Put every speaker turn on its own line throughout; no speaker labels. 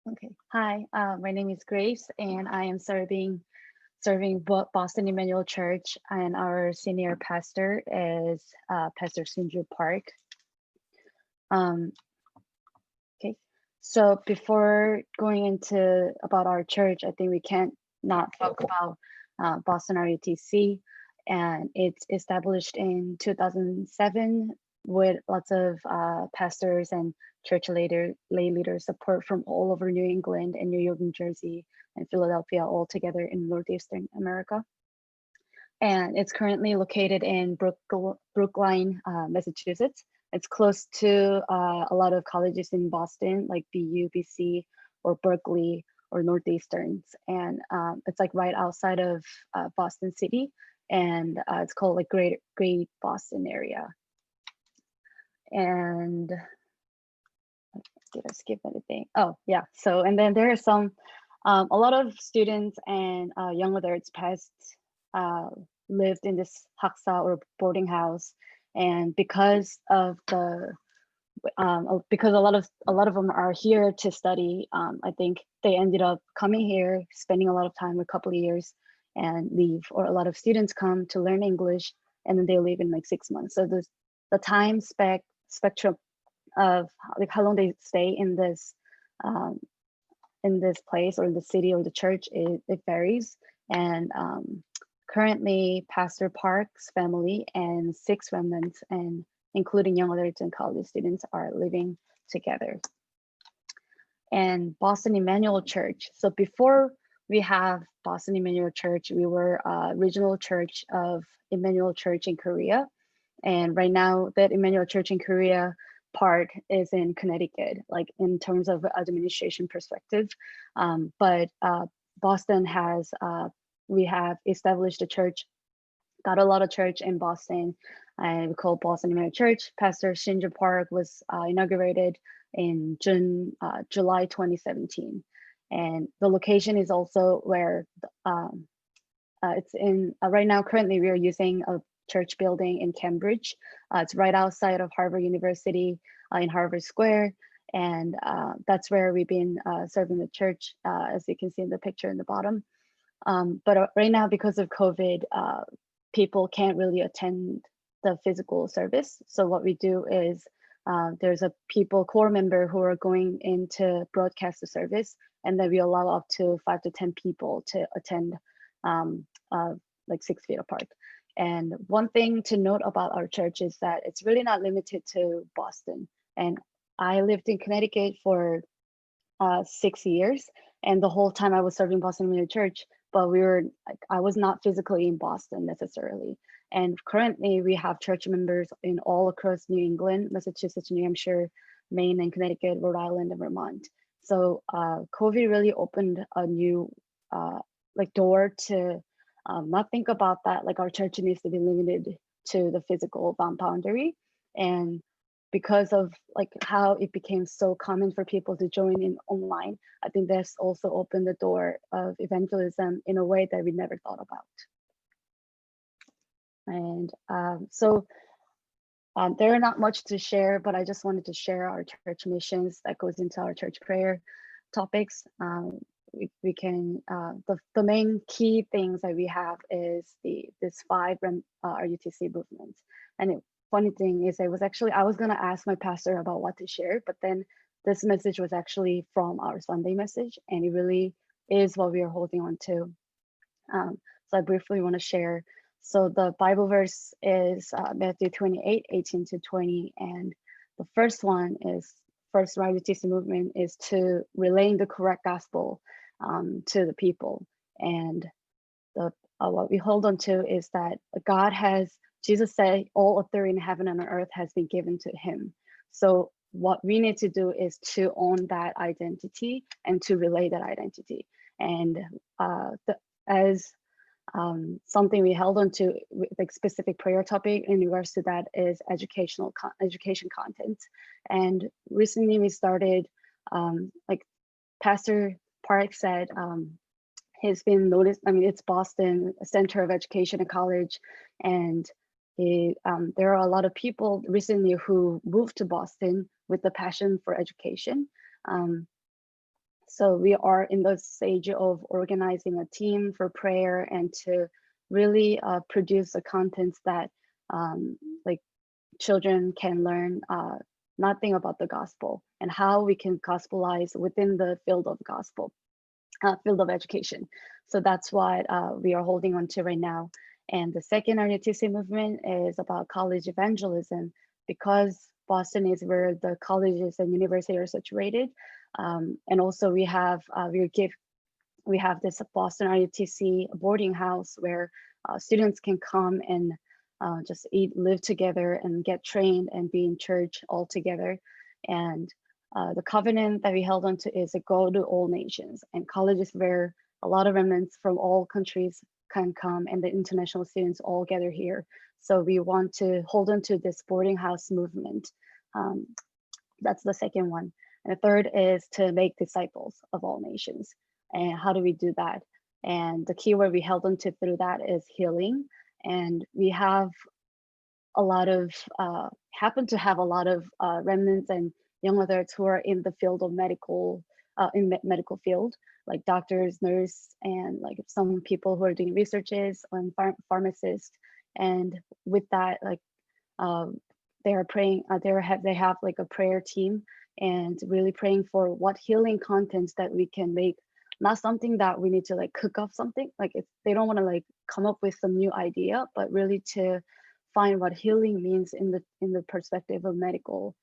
Okay. Hi, my name is Grace, and I am serving Boston Immanuel Church, and our senior pastor is Pastor Sinju Park. Um, okay. So before going into about our church, I think we can't not talk about Boston RUTC, and it's established in 2007 with lots of pastors and church lay leaders support from all over New England and New York, New Jersey, and Philadelphia, all together in Northeastern America. And it's currently located in Brookline, Massachusetts. It's close to a lot of colleges in Boston, like BU, BC, or Berkeley, or Northeasterns. And it's like right outside of Boston City, and it's called like Great Boston area. And did I skip anything? Oh yeah. So and then there are some a lot of students and young adults past lived in this haksa or boarding house, and because of the because a lot of them are here to study, I think they ended up coming here, spending a lot of time, a couple of years, and leave. Or a lot of students come to learn English and then they leave in like 6 months. So the time spectrum of like how long they stay um, in this place or in the city or the church, it varies. And currently, Pastor Park's family and six remnants, and including young adults and college students, are living together. And Boston Immanuel Church. So before we have Boston Immanuel Church, we were a regional church of Immanuel Church in Korea. And right now, that Immanuel Church in Korea part is in Connecticut, like in terms of administration perspective. But Boston has, we have established a church, got a lot of church in Boston, and we call Boston Immanuel Church. Pastor Shinja Park was inaugurated in July 2017. And the location is also where it's in right now. Currently, we are using a church building in Cambridge. It's right outside of Harvard University in Harvard Square. And that's where we've been serving the church, as you can see in the picture in the bottom. But right now, because of COVID, people can't really attend the physical service. So what we do is there's a people core member who are going in to broadcast the service, and then we allow up to 5 to 10 people to attend, um, like 6 feet apart. And one thing to note about our church is that it's really not limited to Boston. And I lived in Connecticut for 6 years, and the whole time I was serving Boston Community Church, but we were like, I was not physically in Boston necessarily. And currently we have church members in all across New England, Massachusetts, New Hampshire, Maine, and Connecticut, Rhode Island, and Vermont. So COVID really opened a new like door to not think about that, like our church needs to be limited to the physical boundary. And because of like how it became so common for people to join in online, I think that's also opened the door of evangelism in a way that we never thought about. And there are not much to share, but I just wanted to share our church missions that goes into our church prayer topics. We can the main key things that we have is this 5 RUTC movements. And funny thing is, I was gonna ask my pastor about what to share, but then this message was actually from our Sunday message, and it really is what we are holding on to. So I briefly want to share. So the Bible verse is Matthew 28, 18 to 20. And the first one is, first RUTC movement is to relaying the correct gospel to the people. And what we hold on to is that Jesus said, all authority in heaven and on earth has been given to him. So what we need to do is to own that identity and to relay that identity. And as something we held on to, like specific prayer topic in regards to that is education content. And recently we started, like Pastor Park said, he's been noticed. I mean, it's Boston Center of Education and College, and there are a lot of people recently who moved to Boston with the passion for education. So we are in the stage of organizing a team for prayer and to really produce the contents that like children can learn nothing about the gospel and how we can gospelize within the field of education. So that's what we are holding on to right now. And the second RUTC movement is about college evangelism, because Boston is where the colleges and universities are situated. And also we have we have this Boston RUTC boarding house where students can come and just eat, live together, and get trained and be in church all together. And the covenant that we held onto is to go to all nations, and colleges where a lot of remnants from all countries can come, and the international students all gather here. So we want to hold on to this boarding house movement. That's the second one. And the third is to make disciples of all nations. And how do we do that? And the keyword we held on to through that is healing. And we have a lot of, happen to have a lot of remnants and young adults who are in the field of medical, medical field, like doctors, nurse, and like some people who are doing researches and pharmacists. And with that, like they are praying, they have like a prayer team and really praying for what healing contents that we can make, not something that we need to like cook up something, like if they don't want to like come up with some new idea, but really to find what healing means in the perspective of medical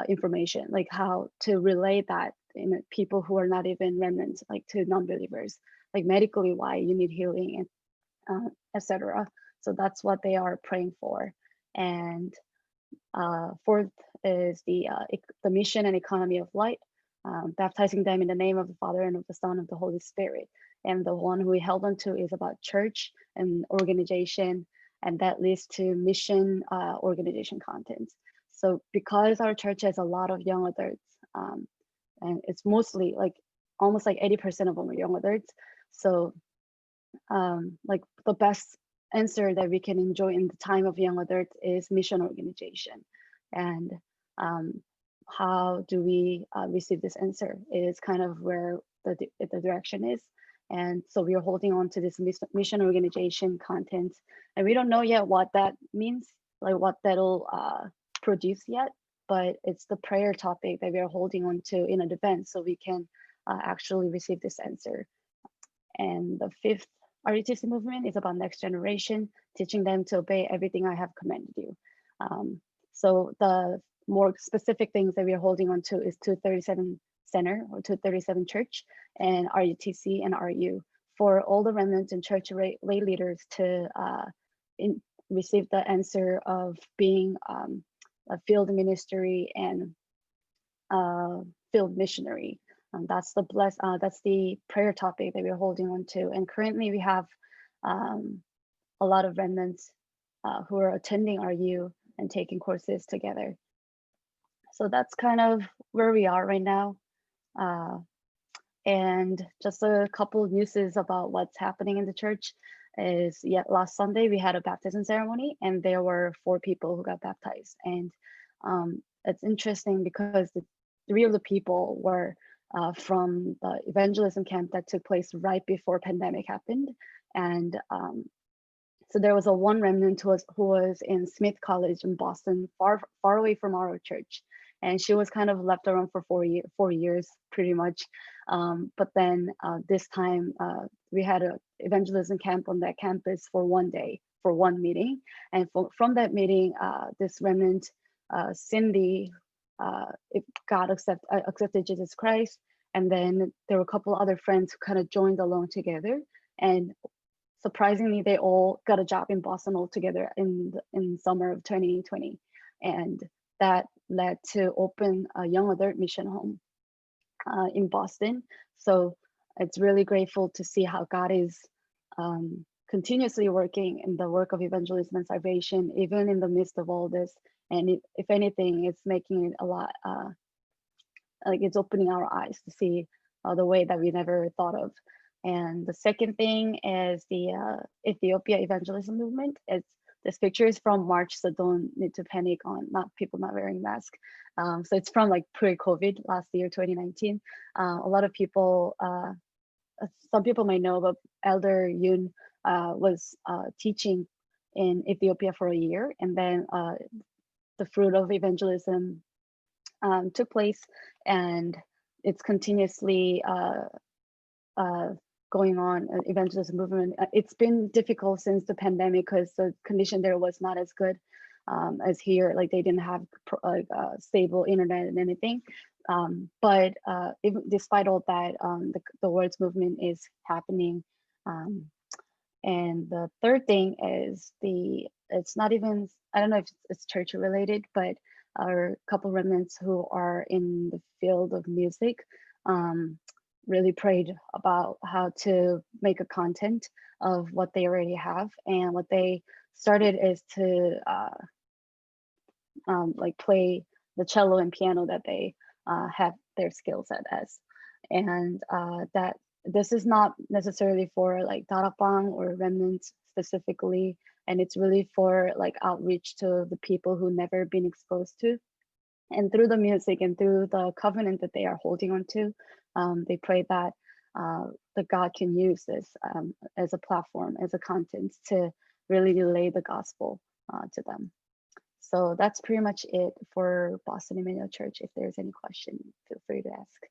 information, like how to relate that in people who are not even remnants, like to non-believers, like medically why you need healing, and etc. So that's what they are praying for. And fourth is the mission and economy of light, baptizing them in the name of the Father and of the Son and of the Holy Spirit. And the one who we held on to is about church and organization, and that leads to mission organization contents. So because our church has a lot of young adults, and it's mostly like almost like 80% of them are young adults. So like the best answer that we can enjoy in the time of young adults is mission organization. And how do we receive this answer is kind of where the direction is. And so we are holding on to this mission organization content, and we don't know yet what that means, like what that'll produce yet, but it's the prayer topic that we are holding on to in advance so we can actually receive this answer. And the fifth RUTC movement is about next generation, teaching them to obey everything I have commanded you. So the more specific things that we are holding on to is 237 Center or 237 Church and RUTC and RU, for all the remnants and church lay leaders to receive the answer of being a field ministry and field missionary. That's the prayer topic that we're holding on to. And currently we have a lot of remnants who are attending RU and taking courses together. So that's kind of where we are right now. And just a couple of newses about what's happening in the church is, last Sunday we had a baptism ceremony, and there were 4 people who got baptized. And it's interesting because the 3 of the people were from the evangelism camp that took place right before pandemic happened. And so there was a one remnant who was in Smith College in Boston, far away from our church. And she was kind of left around for 4 years, pretty much. But then this time we had an evangelism camp on that campus for one day, for one meeting. And from that meeting, this remnant, Cindy, God accepted Jesus Christ. And then there were a couple other friends who kind of joined along together. And surprisingly, they all got a job in Boston altogether in summer of 2020. And that led to open a young adult mission home in Boston. So it's really grateful to see how God is continuously working in the work of evangelism and salvation, even in the midst of all this. And if anything, it's making it a lot, like it's opening our eyes to see the way that we never thought of. And the second thing is the Ethiopia evangelism movement. It's This picture is from March, so don't need to panic on not people not wearing masks. So it's from like pre-COVID last year, 2019. A lot of people, some people might know, but Elder Yun was teaching in Ethiopia for a year, and then the fruit of evangelism took place, and it's continuously going on, evangelism movement. It's been difficult since the pandemic because the condition there was not as good as here. Like they didn't have stable internet and anything. But despite all that, the world's movement is happening. And the third thing is it's not even, I don't know if it's church related, but our couple remnants who are in the field of music really prayed about how to make a content of what they already have. And what they started is to like play the cello and piano that they have their skill set as. And that this is not necessarily for like Darapang or remnants specifically, and it's really for like outreach to the people who never been exposed to. And through the music and through the covenant that they are holding on to, they pray that the God can use this as a platform, as a content to really relay the gospel to them. So that's pretty much it for Boston Immanuel Church. If there's any question, feel free to ask.